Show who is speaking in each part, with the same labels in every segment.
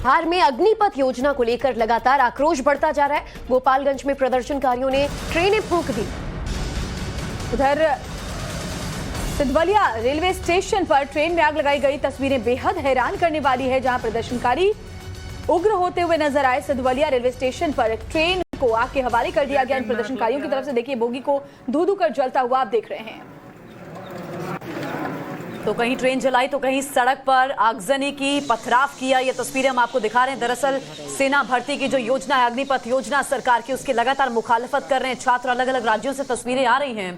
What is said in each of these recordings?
Speaker 1: बिहार में अग्निपथ योजना को लेकर लगातार आक्रोश बढ़ता जा रहा है। गोपालगंज में प्रदर्शनकारियों ने ट्रेनें फूंक दी।
Speaker 2: उधर सिद्धवलिया रेलवे स्टेशन पर ट्रेन में आग लगाई गई तस्वीरें बेहद हैरान करने वाली है, जहां प्रदर्शनकारी उग्र होते हुए नजर आए। सिद्धवलिया रेलवे स्टेशन पर ट्रेन को आग के हवाले कर दिया गया इन प्रदर्शनकारियों की तरफ से। देखिए, बोगी को धू-धू कर जलता हुआ आप देख रहे हैं। तो कहीं ट्रेन जलाई तो कहीं सड़क पर आगजनी की, पथराव किया। ये तस्वीरें हम आपको दिखा रहे हैं। दरअसल सेना भर्ती की जो योजना है, अग्निपथ योजना सरकार की, उसकी लगातार मुखालफत कर रहे हैं छात्र। अलग अलग राज्यों से तस्वीरें आ रही हैं।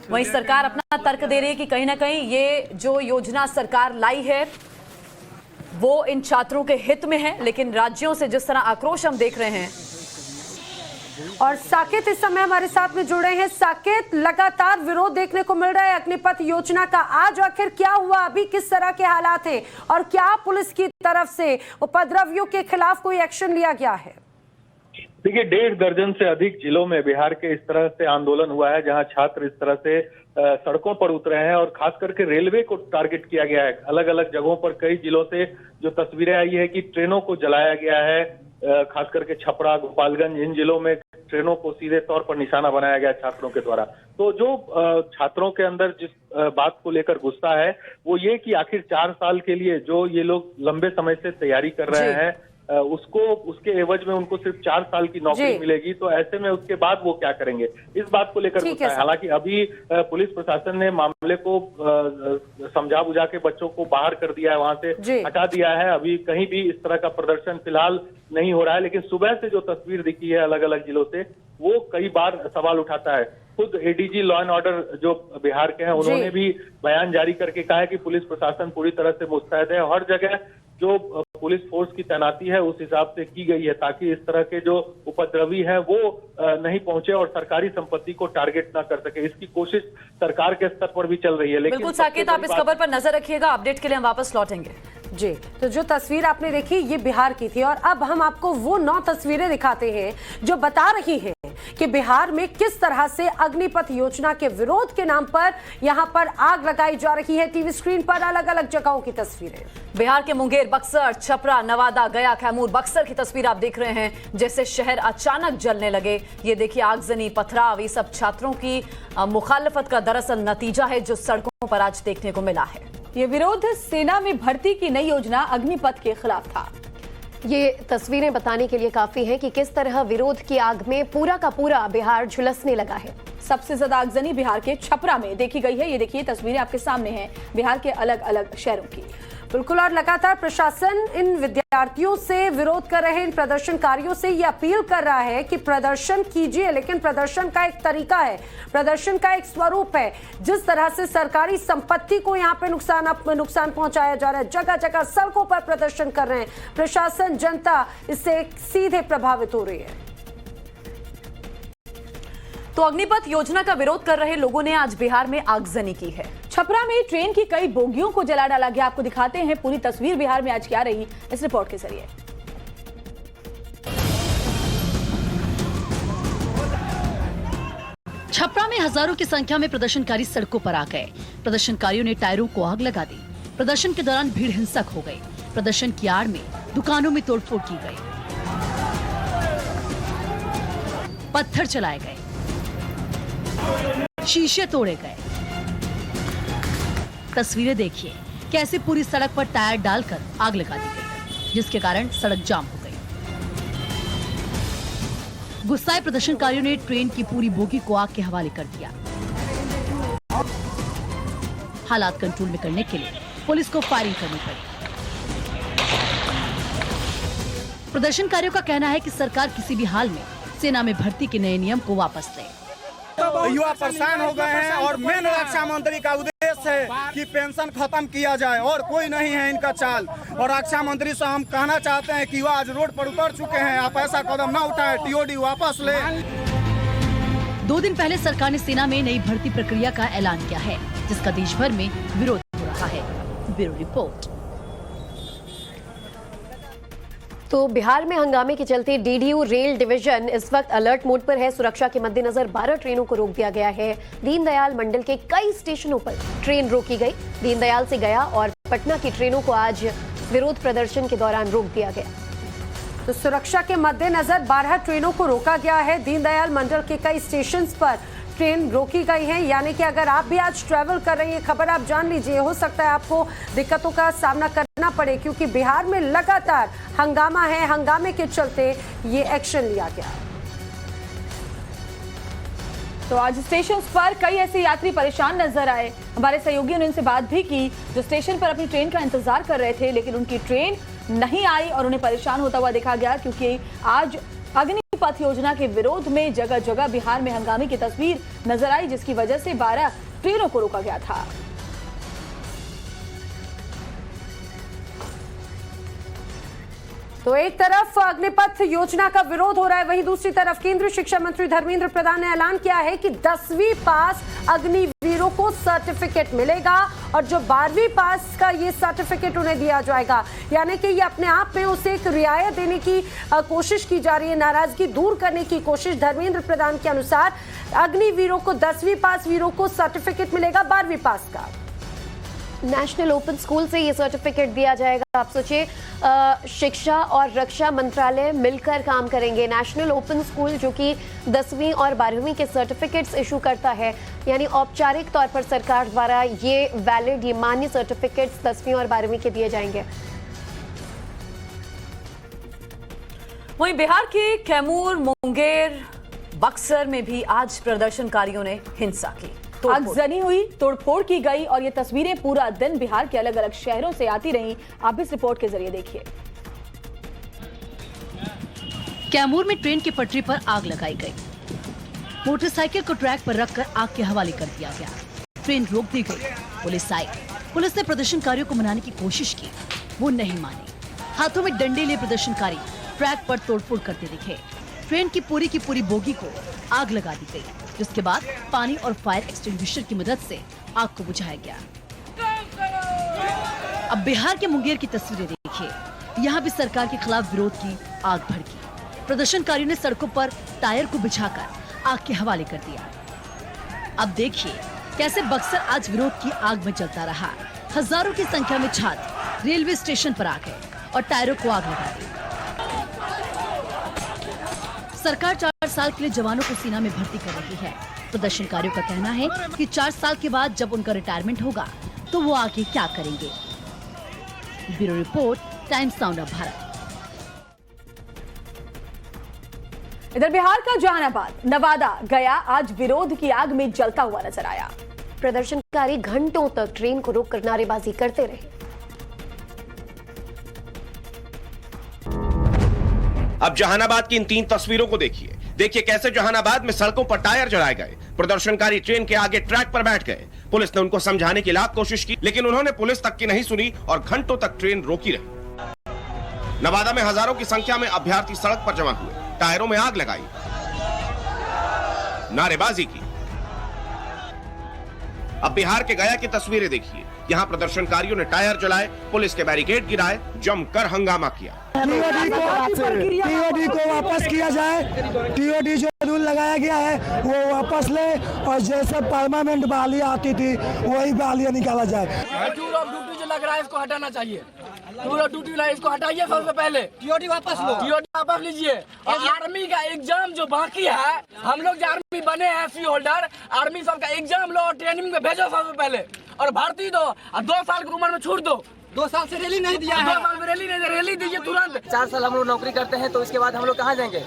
Speaker 2: वहीं सरकार अपना तर्क दे रही है कि कहीं ना कहीं ये जो योजना सरकार लाई है वो इन छात्रों के हित में है, लेकिन राज्यों से जिस तरह आक्रोश हम देख रहे हैं।
Speaker 3: और साकेत इस समय हमारे साथ में जुड़ रहे हैं। साकेत, लगातार विरोध देखने को मिल रहा है अग्निपथ योजना का। आज आखिर क्या हुआ, अभी किस तरह के हालात हैं और क्या पुलिस की तरफ से उपद्रवियों के खिलाफ कोई एक्शन लिया गया है?
Speaker 4: देखिए, 1.5 दर्जन से अधिक जिलों में बिहार के इस तरह से आंदोलन हुआ है, जहां छात्र इस तरह से सड़कों पर उतरे हैं और खास करके रेलवे को टारगेट किया गया है। अलग अलग जगहों पर कई जिलों से जो तस्वीरें आई है कि ट्रेनों को जलाया गया है, खास करके छपरा, गोपालगंज, इन जिलों में ट्रेनों को सीधे तौर पर निशाना बनाया गया छात्रों के द्वारा। तो जो छात्रों के अंदर जिस बात को लेकर गुस्सा है वो ये कि आखिर 4 साल के लिए जो ये लोग लंबे समय से तैयारी कर रहे हैं, उसके एवज में उनको सिर्फ 4 साल की नौकरी मिलेगी। तो ऐसे में उसके बाद वो क्या करेंगे, इस बात को लेकर गुस्सा है। हालांकि अभी पुलिस प्रशासन ने मामले को समझा बुझा के बच्चों को बाहर कर दिया है, वहां से हटा दिया है। अभी कहीं भी इस तरह का प्रदर्शन फिलहाल नहीं हो रहा है, लेकिन सुबह से जो तस्वीर दिखी है अलग अलग जिलों से, वो कई बार सवाल उठाता है। खुद एडीजी लॉ एंड ऑर्डर जो बिहार के हैं, उन्होंने भी बयान जारी करके कहा है कि पुलिस प्रशासन पूरी तरह से मुस्तैद है। हर जगह जो पुलिस फोर्स की तैनाती है उस हिसाब से की गई है, ताकि इस तरह के जो उपद्रवी हैं वो नहीं पहुंचे और सरकारी संपत्ति को टारगेट ना कर सके। इसकी कोशिश सरकार के स्तर पर भी चल रही है। लेकिन
Speaker 2: बिल्कुल साकेत, आप इस खबर पर नजर रखिएगा। अपडेट के लिए हम वापस लौटेंगे।
Speaker 3: जी, तो जो तस्वीर आपने देखी ये बिहार की थी और अब हम आपको वो 9 तस्वीरें दिखाते हैं जो बता रही हैं कि बिहार में किस तरह से अग्निपथ योजना के विरोध के नाम पर यहां पर आग लगाई जा रही है। टीवी स्क्रीन पर अलग अलग जगहों की तस्वीरें।
Speaker 2: बिहार के मुंगेर, बक्सर, छपरा, नवादा, गया, कैमूर, बक्सर की तस्वीर आप देख रहे हैं, जैसे शहर अचानक जलने लगे। ये देखिए, आगजनी, पथराव, ये सब छात्रों की मुखालफत का दरअसल नतीजा है जो सड़कों पर आज देखने को मिला है। ये विरोध सेना में भर्ती की नई योजना अग्निपथ के खिलाफ था।
Speaker 1: ये तस्वीरें बताने के लिए काफी हैं कि किस तरह विरोध की आग में पूरा का पूरा बिहार झुलसने लगा है।
Speaker 2: सबसे ज्यादा आगजनी बिहार के छपरा में देखी गई है। ये देखिए, तस्वीरें आपके सामने हैं बिहार के अलग अलग शहरों की।
Speaker 3: बिल्कुल, और लगातार प्रशासन इन विद्यार्थियों से, विरोध कर रहे इन प्रदर्शनकारियों से ये अपील कर रहा है कि प्रदर्शन कीजिए, लेकिन प्रदर्शन का एक तरीका है, प्रदर्शन का एक स्वरूप है। जिस तरह से सरकारी संपत्ति को यहाँ पे नुकसान पहुंचाया जा रहा है, जगह जगह सड़कों पर प्रदर्शन कर रहे हैं प्रशासन, जनता इससे सीधे प्रभावित हो रही है।
Speaker 2: तो अग्निपथ योजना का विरोध कर रहे लोगों ने आज बिहार में आगजनी की है। छपरा में ट्रेन की कई बोगियों को जला डाला गया। आपको दिखाते हैं पूरी तस्वीर बिहार में आज क्या रही इस रिपोर्ट के जरिए।
Speaker 5: छपरा में हजारों की संख्या में प्रदर्शनकारी सड़कों पर आ गए। प्रदर्शनकारियों ने टायरों को आग लगा दी। प्रदर्शन के दौरान भीड़ हिंसक हो गई। प्रदर्शन की आड़ में दुकानों में तोड़फोड़ की गई, पत्थर चलाए गए, शीशे तोड़े गए। तस्वीरें देखिए, कैसे पूरी सड़क पर टायर डालकर आग लगा दी गई, जिसके कारण सड़क जाम हो गई। गुस्साए प्रदर्शनकारियों ने ट्रेन की पूरी बोगी को आग के हवाले कर दिया। हालात कंट्रोल में करने के लिए पुलिस को फायरिंग करनी पड़ी। प्रदर्शनकारियों का कहना है कि सरकार किसी भी हाल में सेना में भर्ती के नए नियम को वापस ले।
Speaker 6: युवा परेशान हो गए हैं और मेन रक्षा मंत्री का उद्देश्य है कि पेंशन खत्म किया जाए और कोई नहीं है इनका चाल। और रक्षा मंत्री से हम कहना चाहते हैं कि युवा आज रोड पर उतर चुके हैं, आप ऐसा कदम ना उठाएं, टीओडी वापस ले।
Speaker 5: 2 दिन पहले सरकार ने सेना में नई भर्ती प्रक्रिया का ऐलान किया है, जिसका देश भर में विरोध हो रहा है। Bureau report.
Speaker 1: तो बिहार में हंगामे के चलते डीडीयू रेल डिवीजन इस वक्त अलर्ट मोड पर है। सुरक्षा के मद्देनजर 12 ट्रेनों को रोक दिया गया है। दीनदयाल मंडल के कई स्टेशनों पर ट्रेन रोकी गई। दीनदयाल से गया और पटना की ट्रेनों को आज विरोध प्रदर्शन के दौरान रोक दिया गया।
Speaker 3: तो सुरक्षा के मद्देनजर 12 ट्रेनों को रोका गया है। दीनदयाल मंडल के कई स्टेशन पर ट्रेन रोकी गई है, यानी कि अगर आप भी आज ट्रैवल कर रही हैं, खबर आप जान लीजिए, हो सकता है आपको दिक्कतों का सामना करना पड़े, क्योंकि बिहार में लगातार हंगामा है। हंगामे के चलते ये एक्शन लिया गया।
Speaker 2: तो आज स्टेशन पर कई ऐसे यात्री परेशान नजर आए। हमारे सहयोगियों ने उनसे बात भी की जो स्टेशन पर अपनी ट्रेन का इंतजार कर रहे थे, लेकिन उनकी ट्रेन नहीं आई और उन्हें परेशान होता हुआ देखा गया, क्योंकि आज अग्निपथ योजना के विरोध में जगह जगह बिहार में हंगामे की तस्वीर नजर आई, जिसकी वजह से 12 ट्रेनों को रोका गया था।
Speaker 3: तो एक तरफ अग्निपथ योजना का विरोध हो रहा है, वहीं दूसरी तरफ केंद्रीय शिक्षा मंत्री धर्मेंद्र प्रधान ने ऐलान किया है कि 10वीं पास अग्निवीरों को सर्टिफिकेट मिलेगा और जो 12वीं पास का ये सर्टिफिकेट उन्हें दिया जाएगा, यानी कि ये अपने आप में उसे एक रियायत देने की कोशिश की जा रही है, नाराजगी दूर करने की कोशिश। धर्मेंद्र प्रधान के अनुसार अग्निवीरों को 10वीं पास वीरों को सर्टिफिकेट मिलेगा 12वीं पास का।
Speaker 1: नेशनल ओपन स्कूल से ये सर्टिफिकेट दिया जाएगा। आप सोचिए, शिक्षा और रक्षा मंत्रालय मिलकर काम करेंगे। नेशनल ओपन स्कूल जो कि 10वीं और 12वीं के सर्टिफिकेट्स इशू करता है, यानी औपचारिक तौर पर सरकार द्वारा ये वैलिड, ये मान्य सर्टिफिकेट्स 10वीं और 12वीं के दिए जाएंगे।
Speaker 2: वहीं बिहार के कैमूर, मुंगेर, बक्सर में भी आज प्रदर्शनकारियों ने हिंसा की, आगजनी हुई, तोड़फोड़ की गई और ये तस्वीरें पूरा दिन बिहार के अलग अलग शहरों से आती रहीं। आप इस रिपोर्ट के जरिए देखिए।
Speaker 5: कैमूर में ट्रेन की पटरी पर आग लगाई गई। मोटरसाइकिल को ट्रैक पर रखकर आग के हवाले कर दिया गया। ट्रेन रोक दी गई। पुलिस आई। पुलिस ने प्रदर्शनकारियों को मनाने की कोशिश की, वो नहीं माने। हाथों में डंडे लिए प्रदर्शनकारी ट्रैक पर तोड़फोड़ करते दिखे। ट्रेन की पूरी बोगी को आग लगा दी गई, जिसके बाद पानी और फायर एक्सटिंग्विशर की मदद से आग को बुझाया गया। अब बिहार के मुंगेर की तस्वीरें देखिए। यहाँ भी सरकार के खिलाफ विरोध की आग भड़की। प्रदर्शनकारियों ने सड़कों पर टायर को बिछाकर आग के हवाले कर दिया। अब देखिए कैसे बक्सर आज विरोध की आग में जलता रहा। हजारों की संख्या में छात्र रेलवे स्टेशन पर आ गए और टायरों को आग लगा दी। सरकार 4 साल के लिए जवानों को सेना में भर्ती कर रही है। प्रदर्शनकारियों का कहना है कि 4 साल के बाद जब उनका रिटायरमेंट होगा तो वो आगे क्या करेंगे। Bureau report, times sound of Bharat.
Speaker 2: इधर बिहार का जहानाबाद, नवादा, गया आज विरोध की आग में जलता हुआ नजर आया।
Speaker 1: प्रदर्शनकारी घंटों तक ट्रेन को रोककर नारेबाजी करते रहे।
Speaker 7: अब जहानाबाद की इन 3 तस्वीरों को देखिए कैसे जहानाबाद में सड़कों पर टायर जलाए गए। प्रदर्शनकारी ट्रेन के आगे ट्रैक पर बैठ गए। पुलिस ने उनको समझाने की लाख कोशिश की, लेकिन उन्होंने पुलिस तक की नहीं सुनी और घंटों तक ट्रेन रोकी रही। नवादा में हजारों की संख्या में अभ्यर्थी सड़क पर जमा हुए, टायरों में आग लगाई, नारेबाजी की। अब बिहार के गया की तस्वीरें देखिए। यहाँ प्रदर्शनकारियों ने टायर जलाए, पुलिस के बैरिकेड गिराए, जमकर हंगामा किया।
Speaker 8: टीओडी को वापस किया जाए। टीओडी जो रूल लगाया गया है वो वापस ले और जैसे परमानेंट बहालियां आती थी वही बहालियां निकाला जाए।
Speaker 9: टूर ऑफ ड्यूटी जो लग रहा है इसको हटाना चाहिए। टूर ऑफ ड्यूटी इसको हटाइए सबसे पहले। टीओडी वापस लो। टीओडी वापस लीजिए। और आर्मी का एग्जाम जो बाकी है, हम लोग जो आर्मी बने हैं सी होल्डर, आर्मी सब का एग्जाम लो और ट्रेनिंग में भेजो सबसे पहले, और भर्ती दो और 2 साल की उम्र में छूट दो। 2 साल से रैली नहीं दिया है। 2 साल में रैली नहीं, रैली दीजिए तुरंत। 4 साल हम लोग नौकरी करते हैं तो इसके बाद हम लोग कहाँ जाएंगे।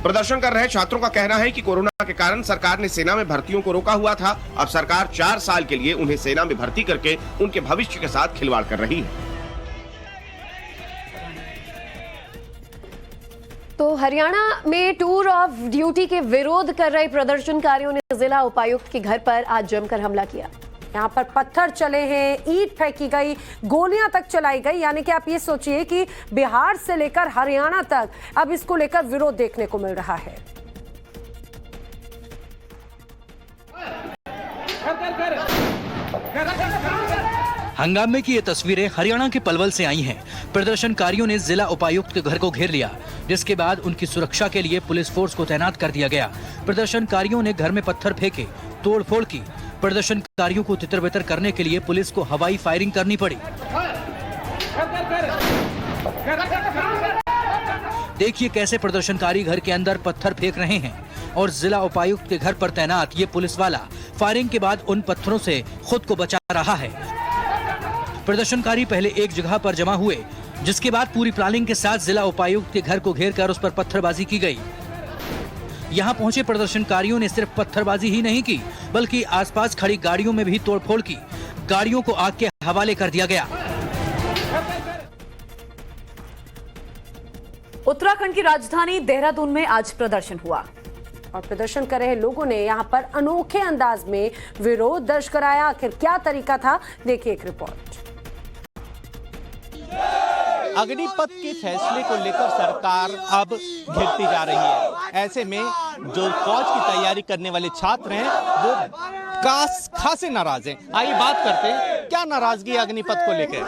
Speaker 7: प्रदर्शन कर रहे छात्रों का कहना है कि कोरोना के कारण सरकार ने सेना में भर्तियों को रोका हुआ था। अब सरकार 4 साल के लिए उन्हें सेना में भर्ती करके उनके भविष्य के साथ खिलवाड़ कर रही है।
Speaker 1: तो हरियाणा में टूर ऑफ ड्यूटी के विरोध कर रहे प्रदर्शनकारियों ने जिला उपायुक्त के घर पर आज जमकर हमला किया।
Speaker 3: यहाँ पर पत्थर चले हैं, ईंट फेंकी गई, गोलियां तक चलाई गई, यानी कि आप ये सोचिए कि बिहार से लेकर हरियाणा तक अब इसको लेकर विरोध देखने को मिल रहा है।
Speaker 10: हंगामे की ये तस्वीरें हरियाणा के पलवल से आई हैं। प्रदर्शनकारियों ने जिला उपायुक्त के घर को घेर लिया, जिसके बाद उनकी सुरक्षा के लिए पुलिस फोर्स को तैनात कर दिया गया। प्रदर्शनकारियों ने घर में पत्थर फेंके, तोड़फोड़ की। प्रदर्शनकारियों को तितर बितर करने के लिए पुलिस को हवाई फायरिंग करनी पड़ी। देखिए कैसे प्रदर्शनकारी घर के अंदर पत्थर फेंक रहे हैं और जिला उपायुक्त के घर पर तैनात ये पुलिस वाला फायरिंग के बाद उन पत्थरों से खुद को बचा रहा है। प्रदर्शनकारी पहले एक जगह पर जमा हुए, जिसके बाद पूरी प्लानिंग के साथ जिला उपायुक्त के घर को घेरकर उस पर पत्थरबाजी की गई। यहाँ पहुंचे प्रदर्शनकारियों ने सिर्फ पत्थरबाजी ही नहीं की, बल्कि आसपास खड़ी गाड़ियों में भी तोड़फोड़ की। गाड़ियों को आग के हवाले कर दिया गया।
Speaker 2: उत्तराखंड की राजधानी देहरादून में आज प्रदर्शन हुआ
Speaker 3: और प्रदर्शन कर रहे लोगों ने यहां पर अनोखे अंदाज में विरोध दर्ज कराया। आखिर क्या तरीका था, देखिए एक रिपोर्ट।
Speaker 11: अग्निपथ के फैसले को लेकर सरकार अब घिरती जा रही है। ऐसे में जो फौज की तैयारी करने वाले छात्र हैं वो खासे नाराज हैं। आइए बात करते हैं क्या नाराजगी अग्निपथ को लेकर।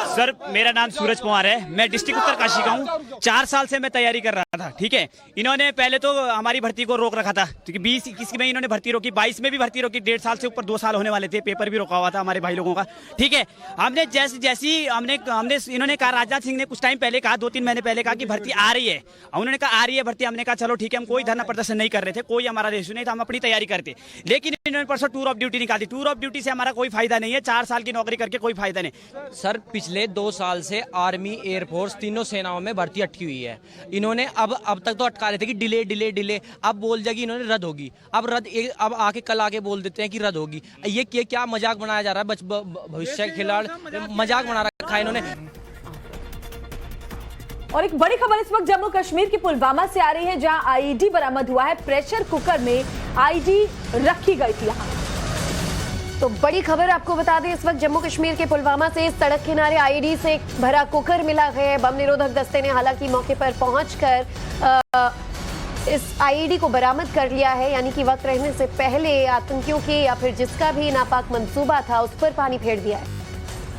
Speaker 12: सर, मेरा नाम सूरज कुमार है, मैं डिस्ट्रिक्ट उत्तरकाशी का हूँ। 4 साल से मैं तैयारी कर रहा था, ठीक है। इन्होंने पहले तो हमारी भर्ती को रोक रखा था, क्योंकि 20-21 में इन्होंने भर्ती रोकी, 22 में भी भर्ती रोकी, 1.5 साल से ऊपर 2 साल होने वाले थे, पेपर भी रोका हुआ था हमारे भाई लोगों का, ठीक है। हमने जैसी हमने इन्होंने कहा, राजनाथ सिंह ने कुछ टाइम पहले कहा, 2-3 महीने पहले कहा कि भर्ती आ रही है। उन्होंने कहा आ रही है भर्ती, हमने कहा चलो ठीक है, हम कोई धरना प्रदर्शन नहीं कर रहे थे, कोई हमारा रेशू नहीं था, हम अपनी तैयारी करते। लेकिन इन्होंने परसों टूर ऑफ ड्यूटी निकाली। टूर ऑफ ड्यूटी से हमारा कोई फायदा नहीं है, 4 साल की नौकरी करके कोई फायदा नहीं।
Speaker 13: सर, पिछले 2 साल से आर्मी, एयरफोर्स, तीनों सेनाओं में भर्ती अटकी हुई है। इन्होंने अब तक तो अटका रहे थे कि डिले, अब बोल दिया कि इन्होंने रद्द होगी। अब आके कल आके बोल देते हैं कि रद्द होगी। ये क्या मजाक बनाया जा रहा है, भविष्य के खिलाड़ी मजाक बना रखा है इन्होंने।
Speaker 2: और एक बड़ी खबर इस वक्त जम्मू कश्मीर की पुलवामा से आ रही है, जहां आईईडी बरामद हुआ है। प्रेशर कुकर में आईईडी रखी गई थी यहां।
Speaker 1: तो बड़ी खबर आपको बता दें, इस वक्त जम्मू कश्मीर के पुलवामा से सड़क किनारे आईईडी से भरा कुकर मिला है। बम निरोधक दस्ते ने हालांकि मौके पर पहुंचकर इस आईईडी को बरामद कर लिया है, यानी कि वक्त रहने से पहले आतंकियों के या फिर जिसका भी नापाक मंसूबा था उस पर पानी फेर दिया है।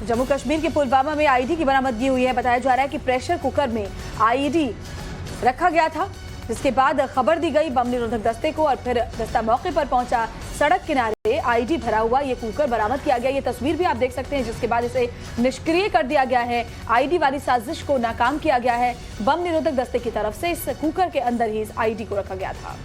Speaker 2: जम्मू कश्मीर के पुलवामा में आईईडी की बरामदगी हुई है। बताया जा रहा है कि प्रेशर कुकर में आईईडी रखा गया था, जिसके बाद खबर दी गई बम निरोधक दस्ते को और फिर दस्ता मौके पर पहुंचा। सड़क किनारे आईईडी भरा हुआ ये कुकर बरामद किया गया। ये तस्वीर भी आप देख सकते हैं, जिसके बाद इसे निष्क्रिय कर दिया गया है। आईईडी वाली साजिश को नाकाम किया गया है। बम निरोधक दस्ते की तरफ से इस कुकर के अंदर ही इस आईईडी को रखा गया था।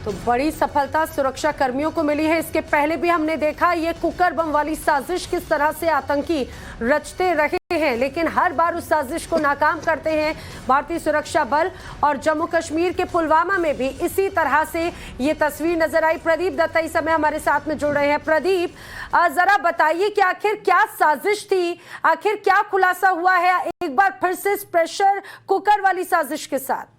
Speaker 3: तो बड़ी सफलता सुरक्षा कर्मियों को मिली है। इसके पहले भी हमने देखा ये कुकर बम वाली साजिश किस तरह से आतंकी रचते रहे हैं, लेकिन हर बार उस साजिश को नाकाम करते हैं भारतीय सुरक्षा बल। और जम्मू कश्मीर के पुलवामा में भी इसी तरह से ये तस्वीर नजर आई। प्रदीप दत्ता इस समय हमारे साथ में जुड़ रहे हैं। प्रदीप, जरा बताइए कि आखिर क्या साजिश थी, आखिर क्या खुलासा हुआ है एक बार फिर से इस प्रेशर कुकर वाली साजिश के साथ?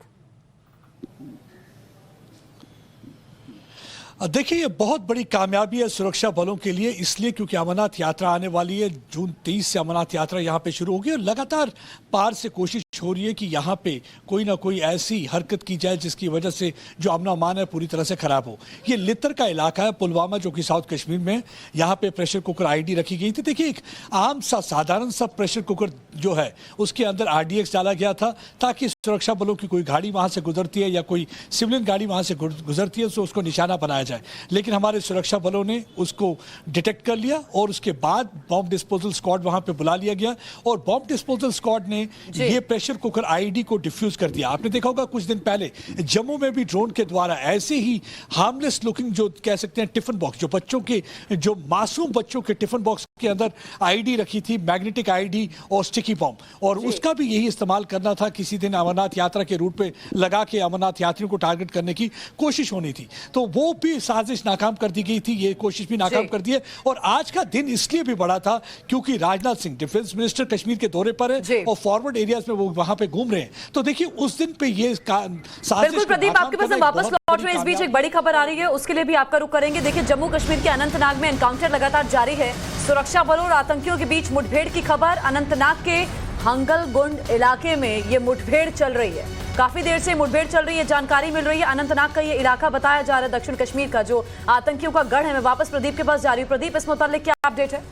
Speaker 14: देखिए, ये बहुत बड़ी कामयाबी है सुरक्षा बलों के लिए, इसलिए क्योंकि अमरनाथ यात्रा आने वाली है। जून 23 से अमरनाथ यात्रा यहाँ पे शुरू होगी और लगातार पार से कोशिश हो रही है कि यहाँ पे कोई ना कोई ऐसी हरकत की जाए जिसकी वजह से जो अमन अमान है पूरी तरह से खराब हो। ये लितर का इलाका है पुलवामा, जो कि साउथ कश्मीर में। यहाँ पे प्रेशर कुकर आईडी रखी गई थी। देखिए, एक आम सा साधारण सा प्रेशर कुकर जो है उसके अंदर RDX डाला गया था, ताकि सुरक्षा बलों की कोई गाड़ी वहाँ से गुजरती है या कोई सिविलियन गाड़ी वहाँ से गुजरती है तो उसको निशाना बनाया जाए। लेकिन हमारे सुरक्षा बलों ने उसको डिटेक्ट कर लिया और उसके बाद बॉम्ब डिस्पोजल स्क्वाड वहाँ पे बुला लिया गया और बॉम्ब डिस्पोजल स्क्वाड ने ये प्रेशर कुकर आईडी को डिफ्यूज कर दिया। आपने देखा होगा कुछ दिन पहले जम्मू में भी ड्रोन के द्वारा ऐसे ही हार्मलेस लुकिंग जो कह सकते हैं टिफिन बॉक्स, जो बच्चों के, जो मासूम बच्चों के टिफिन बॉक्स के अंदर आईडी रखी थी, मैग्नेटिक आईडी और स्टिकी बॉम्ब, और उसका भी यही इस्तेमाल करना था। किसी दिन अमरनाथ यात्रा के रूट पे लगा के अमरनाथ यात्रियों को टारगेट करने की कोशिश होनी थी, तो वो भी साजिश नाकाम कर दी गई थी। ये कोशिश भी नाकाम कर दी है। और आज का दिन इसलिए भी बड़ा था क्योंकि राजनाथ सिंह डिफेंस मिनिस्टर कश्मीर के दौरे पर है और फॉरवर्ड एरियाज में वो वहां पे घूम रहे हैं। तो देखिए, उस दिन पे ये
Speaker 2: बिल्कुल प्रदीप, आपके पास हम वापस लौट रहे हैं। इस बीच एक बड़ी खबर आ रही है, उसके लिए भी आपका रुख करेंगे। देखिए, जम्मू कश्मीर के अनंतनाग में एनकाउंटर लगातार जारी है। सुरक्षा बलों और आतंकियों के बीच मुठभेड़ की खबर। अनंतनाग के हंगलगुंड इलाके में ये मुठभेड़ चल रही है, काफी देर से मुठभेड़ चल रही है, जानकारी मिल रही है। अनंतनाग का ये इलाका बताया जा रहा है दक्षिण कश्मीर का, जो आतंकियों का गढ़ है। मैं वापस प्रदीप के पास जा रही हूँ। प्रदीप, इस मुतालिक क्या अपडेट है?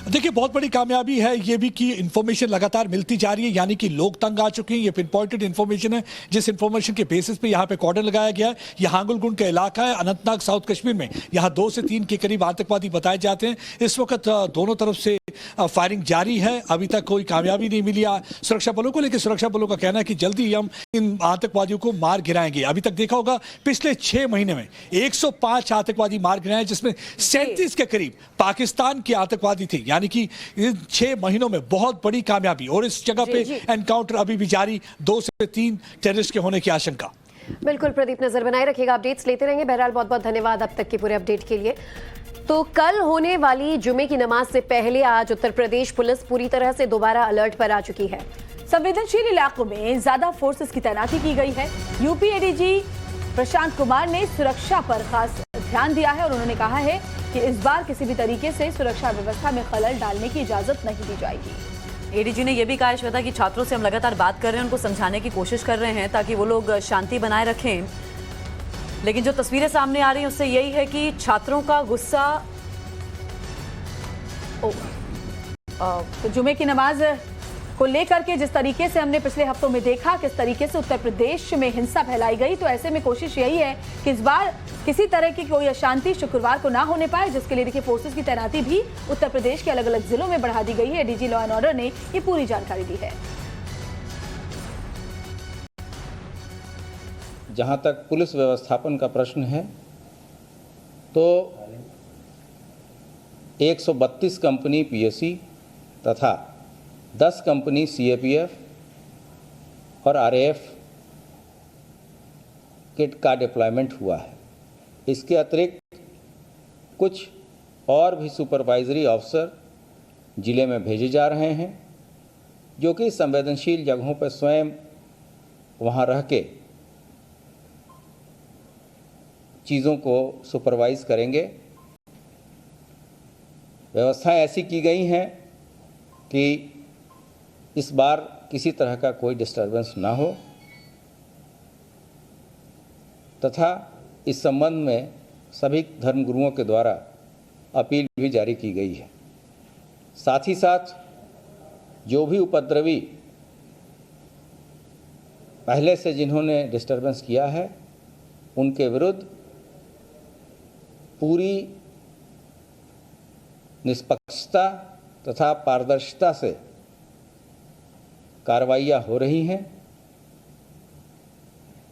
Speaker 14: देखिए, बहुत बड़ी कामयाबी है ये भी कि इंफॉर्मेशन लगातार मिलती जा रही है, यानी कि लोग तंग आ चुके हैं। ये पिन पॉइंटेड इंफॉर्मेशन है, जिस इंफॉर्मेशन के बेसिस पे यहाँ पे कॉर्डन लगाया गया है। ये हांगुलगुंड का इलाका है, अनंतनाग साउथ कश्मीर में। यहाँ 2 से 3 के करीब आतंकवादी बताए जाते हैं। इस वक्त दोनों तरफ से फायरिंग जारी है। अभी तक कोई कामयाबी नहीं मिली सुरक्षा बलों को, लेकिन सुरक्षा बलों का कहना है कि जल्दी ही हम इन आतंकवादियों को मार गिराएंगे। अभी तक देखा होगा पिछले 6 महीने में 105 आतंकवादी मार गिराए, जिसमें 37 के करीब पाकिस्तान के आतंकवादी थे। यानी कि इन 6 महीनों में बहुत बड़ी कामयाबी। और इस जगह पे एनकाउंटर अभी भी जारी, 2 से 3 टेररिस्ट के होने की आशंका।
Speaker 1: बिल्कुल प्रदीप, नजर बनाए रखिएगा, अपडेट्स लेते रहेंगे। बहरहाल बहुत बहुत धन्यवाद अब तक के पूरे अपडेट के लिए। तो कल होने वाली जुमे की नमाज से पहले आज उत्तर प्रदेश पुलिस पूरी तरह से दोबारा अलर्ट पर आ चुकी है।
Speaker 2: संवेदनशील इलाकों में ज्यादा फोर्सेस की तैनाती की गई है। यूपी एडीजी प्रशांत कुमार ने सुरक्षा पर खास ध्यान दिया है और उन्होंने कहा है कि इस बार किसी भी तरीके से सुरक्षा व्यवस्था में खलल डालने की इजाजत नहीं दी जाएगी। एडीजी ने यह भी कहा श्वेता कि छात्रों से हम लगातार बात कर रहे हैं, उनको समझाने की कोशिश कर रहे हैं ताकि वो लोग शांति बनाए रखें। लेकिन जो तस्वीरें सामने आ रही हैं उससे यही है कि छात्रों का गुस्सा तो जुमे की नमाज को लेकर के जिस तरीके से हमने पिछले हफ्तों में देखा किस तरीके से उत्तर प्रदेश में हिंसा फैलाई गई, तो ऐसे में कोशिश यही है कि इस बार किसी तरह की कोई अशांति शुक्रवार को ना होने पाए, जिसके लिए देखिए फोर्सेस की तैनाती भी उत्तर प्रदेश के अलग अलग जिलों में बढ़ा दी गई है। डीजी लॉ एंड ऑर्डर ने ये पूरी जानकारी दी है।
Speaker 15: जहाँ तक पुलिस व्यवस्थापन का प्रश्न है तो 132 कंपनी पीएससी तथा 10 कंपनी सीएपीएफ और आरएएफ किट का डिप्लॉयमेंट हुआ है। इसके अतिरिक्त कुछ और भी सुपरवाइजरी अफसर जिले में भेजे जा रहे हैं, जो कि संवेदनशील जगहों पर स्वयं वहाँ रह के चीज़ों को सुपरवाइज करेंगे। व्यवस्थाएं ऐसी की गई हैं कि इस बार किसी तरह का कोई डिस्टर्बेंस ना हो तथा इस संबंध में सभी धर्मगुरुओं के द्वारा अपील भी जारी की गई है। साथ ही साथ जो भी उपद्रवी पहले से जिन्होंने डिस्टर्बेंस किया है उनके विरुद्ध पूरी निष्पक्षता तथा पारदर्शिता से कार्रवाइयाँ हो रही हैं।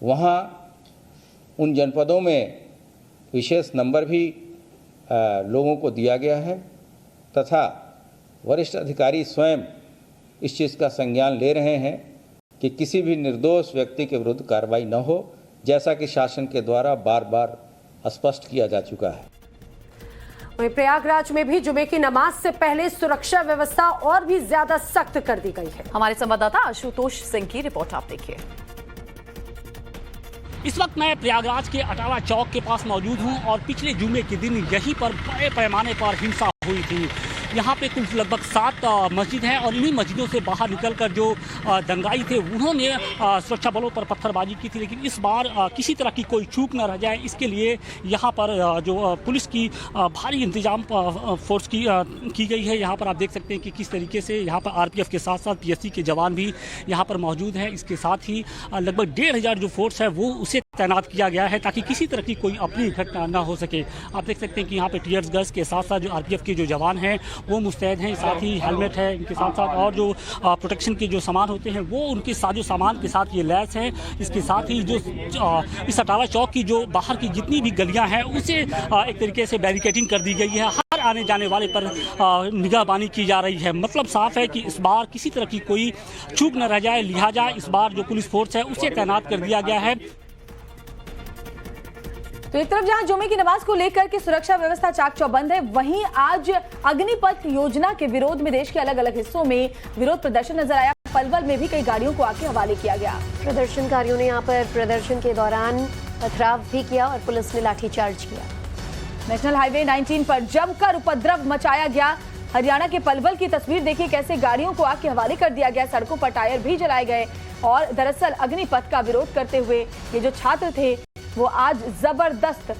Speaker 15: वहाँ उन जनपदों में विशेष नंबर भी लोगों को दिया गया है तथा वरिष्ठ अधिकारी स्वयं इस चीज़ का संज्ञान ले रहे हैं कि किसी भी निर्दोष व्यक्ति के विरुद्ध कार्रवाई न हो, जैसा कि शासन के द्वारा बार बार स्पष्ट किया जा चुका है।
Speaker 3: वहीं प्रयागराज में भी जुमे की नमाज से पहले सुरक्षा व्यवस्था और भी ज्यादा सख्त कर दी गई है।
Speaker 2: हमारे संवाददाता आशुतोष सिंह की रिपोर्ट आप देखिए।
Speaker 16: इस वक्त मैं प्रयागराज के अटाला चौक के पास मौजूद हूं और पिछले जुमे के दिन यहीं पर बड़े पैमाने पर हिंसा हुई थी। यहाँ पे कुल लगभग 7 मस्जिद हैं और इन्हीं मस्जिदों से बाहर निकलकर जो दंगाई थे उन्होंने सुरक्षा बलों पर पत्थरबाजी की थी। लेकिन इस बार किसी तरह की कोई चूक न रह जाए, इसके लिए यहाँ पर जो पुलिस की भारी इंतजाम फोर्स की गई है। यहाँ पर आप देख सकते हैं कि किस तरीके से यहाँ पर आरपीएफ के साथ साथ पीएससी के जवान भी यहाँ पर मौजूद हैं। इसके साथ ही लगभग 1500 जो फोर्स है वो उसे तैनात किया गया है ताकि किसी तरह की कोई अप्रिय घटना ना हो सके। आप देख सकते हैं कि यहाँ पे टीयर्स गैस के साथ साथ जो आरपीएफ के जो जवान हैं वो मुस्तैद हैं, साथ ही हेलमेट है इनके साथ साथ और जो प्रोटेक्शन के जो सामान होते हैं वो उनके साथ जो सामान के साथ ये लैस हैं। इसके साथ ही जो इस अटाला चौक की जो बाहर की जितनी भी गलियाँ हैं उसे एक तरीके से बैरिकेडिंग कर दी गई है। हर आने जाने वाले पर निगाहबानी की जा रही है। मतलब साफ है कि इस बार किसी तरह की कोई चूक न रह जाए, लिहाजा इस बार जो पुलिस फोर्स है उसे तैनात कर दिया गया है।
Speaker 2: तो एक तरफ जहां जुमे की नमाज को लेकर के सुरक्षा व्यवस्था चाक चौबंद है, वहीं आज अग्निपथ योजना के विरोध में देश के अलग अलग हिस्सों में विरोध प्रदर्शन नजर आया। पलवल में भी कई गाड़ियों को आके हवाले किया गया।
Speaker 1: प्रदर्शनकारियों ने यहाँ पर प्रदर्शन के दौरान पथराव भी किया और पुलिस ने लाठीचार्ज किया।
Speaker 2: नेशनल हाईवे 19 पर जमकर उपद्रव मचाया गया। हरियाणा के पलवल की तस्वीर देखिए, कैसे गाड़ियों को आके हवाले कर दिया गया, सड़कों पर टायर भी जलाए गए और दरअसल अग्निपथ का विरोध करते हुए ये जो छात्र थे वो आज जबरदस्त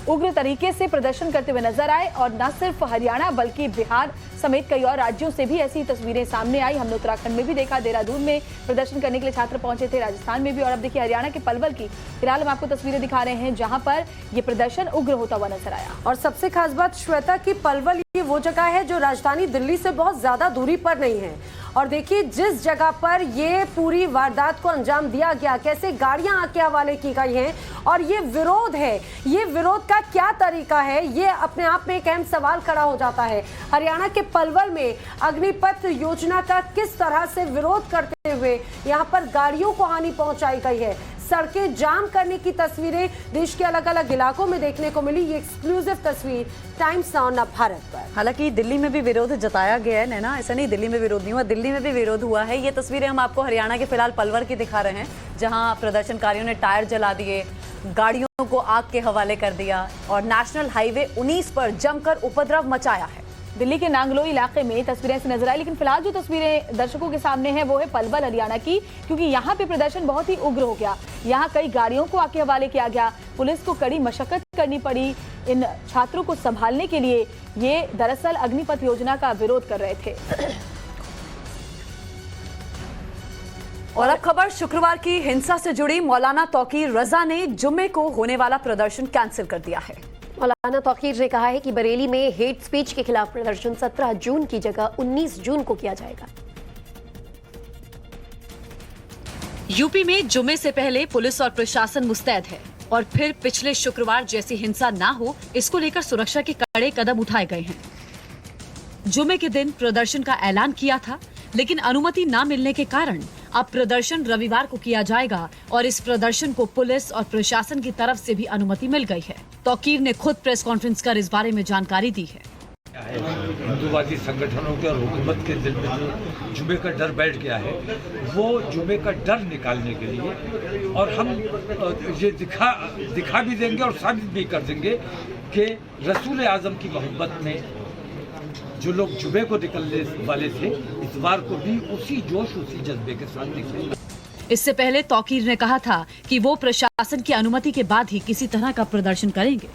Speaker 2: उग्र तरीके से प्रदर्शन करते हुए नजर आए और न सिर्फ हरियाणा बल्कि बिहार समेत कई और राज्यों से भी ऐसी तस्वीरें सामने आई। हमने उत्तराखंड में भी देखा, देहरादून में प्रदर्शन करने के लिए छात्र पहुंचे थे, राजस्थान में भी, और अब देखिए हरियाणा के पलवल की फिलहाल हम आपको तस्वीरें दिखा रहे हैं जहां पर ये प्रदर्शन उग्र होता हुआ नजर आया।
Speaker 3: और सबसे खास बात श्वेता की पलवल ये वो जगह है जो राजधानी दिल्ली से बहुत ज्यादा दूरी पर नहीं है, और देखिए जिस जगह पर ये पूरी वारदात को अंजाम दिया गया, कैसे गाड़ियां आके हवाले की गई हैं, और ये विरोध है, ये विरोध का क्या तरीका है, ये अपने आप में एक अहम सवाल खड़ा हो जाता है। हरियाणा के पलवल में अग्निपथ योजना का किस तरह से विरोध करते हुए यहाँ पर गाड़ियों को हानि पहुंचाई गई है, सड़कें जाम करने की तस्वीरें देश के अलग अलग इलाकों में देखने को मिली। ये एक्सक्लूसिव तस्वीर टाइम्स नाउ भारत पर।
Speaker 2: हालांकि दिल्ली में भी विरोध जताया गया है नैना, ऐसा नहीं दिल्ली में विरोध नहीं हुआ, दिल्ली में भी विरोध हुआ है। ये तस्वीरें हम आपको हरियाणा के फिलहाल पलवल की दिखा रहे हैं जहां प्रदर्शनकारियों ने टायर जला दिए, गाड़ियों को आग के हवाले कर दिया और नेशनल हाईवे 19 पर जमकर उपद्रव मचाया है। दिल्ली के नांगलोई इलाके में तस्वीरें ऐसी नजर आई, लेकिन फिलहाल जो तस्वीरें दर्शकों के सामने हैं वो है पलवल हरियाणा की, क्योंकि यहाँ पे प्रदर्शन बहुत ही उग्र हो गया। यहाँ कई गाड़ियों को आग के हवाले किया गया, पुलिस को कड़ी मशक्कत करनी पड़ी इन छात्रों को संभालने के लिए। ये दरअसल अग्निपथ योजना का विरोध कर रहे थे। और अब खबर शुक्रवार की हिंसा से जुड़ी। मौलाना तौकीर रजा ने जुम्मे को होने वाला प्रदर्शन कैंसिल कर दिया है।
Speaker 1: मौलाना तौकीर ने कहा है कि बरेली में हेट स्पीच के खिलाफ प्रदर्शन 17 जून की जगह 19 जून को किया जाएगा।
Speaker 5: यूपी में जुमे से पहले पुलिस और प्रशासन मुस्तैद है और फिर पिछले शुक्रवार जैसी हिंसा ना हो, इसको लेकर सुरक्षा के कड़े कदम उठाए गए हैं। जुमे के दिन प्रदर्शन का ऐलान किया था, लेकिन अनुमति न मिलने के कारण अब प्रदर्शन रविवार को किया जाएगा और इस प्रदर्शन को पुलिस और प्रशासन की तरफ से भी अनुमति मिल गई है। तौकीर ने खुद प्रेस कॉन्फ्रेंस कर इस बारे में जानकारी दी है।
Speaker 17: हिंदूवादी संगठनों के और हुकूमत के दिल में जो जुमे का डर बैठ गया है, वो जुमे का डर निकालने के लिए, और हम ये दिखा भी देंगे और साबित भी कर देंगे कि रसूल आजम की मोहब्बत में जो लोग जुमे को निकलने वाले थे, इस बार को भी उसी जोश उसी जज्बे के साथ निकलेंगे।
Speaker 5: इससे पहले तौकीर ने कहा था कि वो प्रशासन की अनुमति के बाद ही किसी तरह का प्रदर्शन करेंगे।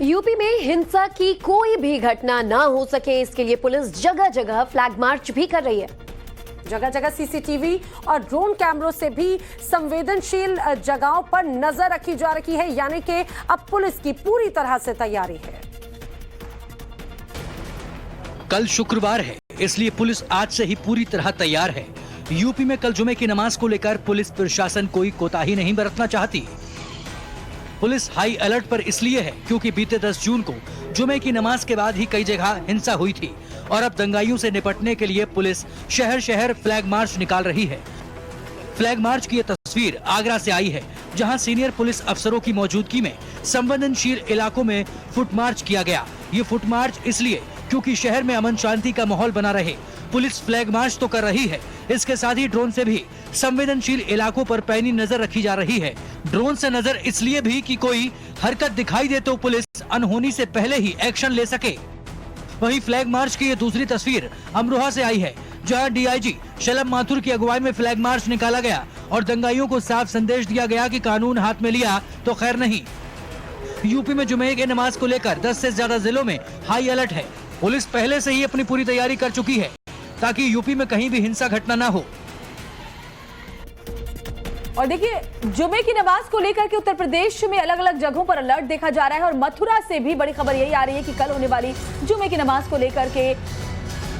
Speaker 1: यूपी में हिंसा की कोई भी घटना ना हो सके, इसके लिए पुलिस जगह जगह फ्लैग मार्च भी कर रही है।
Speaker 3: जगह जगह सीसीटीवी और ड्रोन कैमरों से भी संवेदनशील जगहों पर नजर रखी जा रही है, यानी कि अब पुलिस की पूरी तरह से तैयारी है।
Speaker 10: कल शुक्रवार है, इसलिए पुलिस आज से ही पूरी तरह तैयार है। यूपी में कल जुमे की नमाज को लेकर पुलिस प्रशासन कोई कोताही नहीं बरतना चाहती। पुलिस हाई अलर्ट पर इसलिए है क्योंकि बीते 10 जून को जुमे की नमाज के बाद ही कई जगह हिंसा हुई थी और अब दंगाइयों से निपटने के लिए पुलिस शहर शहर फ्लैग मार्च निकाल रही है। फ्लैग मार्च की ये तस्वीर आगरा से आई है, जहां सीनियर पुलिस अफसरों की मौजूदगी में संवेदनशील इलाकों में फुट मार्च किया गया। ये फुट मार्च इसलिए क्योंकि शहर में अमन शांति का माहौल बना रहे। पुलिस फ्लैग मार्च तो कर रही है, इसके साथ ही ड्रोन से भी संवेदनशील इलाकों पर पैनी नजर रखी जा रही है। ड्रोन से नजर इसलिए भी कि कोई हरकत दिखाई दे तो पुलिस अनहोनी से पहले ही एक्शन ले सके। वहीं फ्लैग मार्च की ये दूसरी तस्वीर अमरोहा से आई है, जहां डीआईजी शलभ माथुर की अगुवाई में फ्लैग मार्च निकाला गया और दंगाइयों को साफ संदेश दिया गया कि कानून हाथ में लिया तो खैर नहीं। यूपी में जुमे की नमाज को लेकर 10 से ज्यादा जिलों में हाई अलर्ट है। पुलिस पहले से ही अपनी पूरी तैयारी कर चुकी है ताकि यूपी में कहीं भी हिंसा घटना ना हो।
Speaker 2: और देखिए, जुमे की नमाज को लेकर के उत्तर प्रदेश में अलग अलग जगहों पर अलर्ट देखा जा रहा है और मथुरा से भी बड़ी खबर यही आ रही है कि कल होने वाली जुमे की नमाज को लेकर के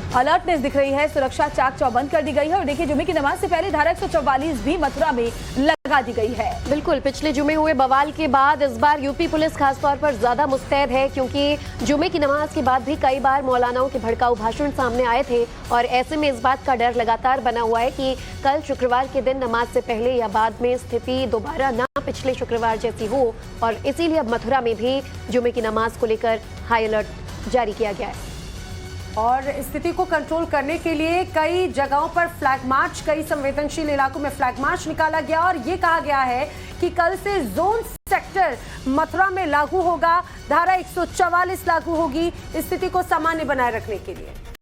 Speaker 2: अलर्टनेस दिख रही है। सुरक्षा चाक चौबंद कर दी गई है और देखिए जुमे की नमाज से पहले धारा 144 भी मथुरा में लगा दी गई है।
Speaker 1: बिल्कुल, पिछले जुमे हुए बवाल के बाद इस बार यूपी पुलिस खासतौर पर ज्यादा मुस्तैद है, क्योंकि जुमे की नमाज के बाद भी कई बार मौलानाओं के भड़काऊ भाषण सामने आए थे और ऐसे में इस बात का डर लगातार बना हुआ है कि कल शुक्रवार के दिन नमाज से पहले या बाद में स्थिति दोबारा ना पिछले शुक्रवार जैसी हो, और इसीलिए अब मथुरा में भी जुमे की नमाज को लेकर हाई अलर्ट जारी किया गया है।
Speaker 3: और स्थिति को कंट्रोल करने के लिए कई जगहों पर फ्लैग मार्च, कई संवेदनशील इलाकों में फ्लैग मार्च निकाला गया और ये कहा गया है कि कल से जोन सेक्टर मथुरा में लागू होगा, धारा 144 लागू होगी स्थिति को सामान्य बनाए रखने के लिए।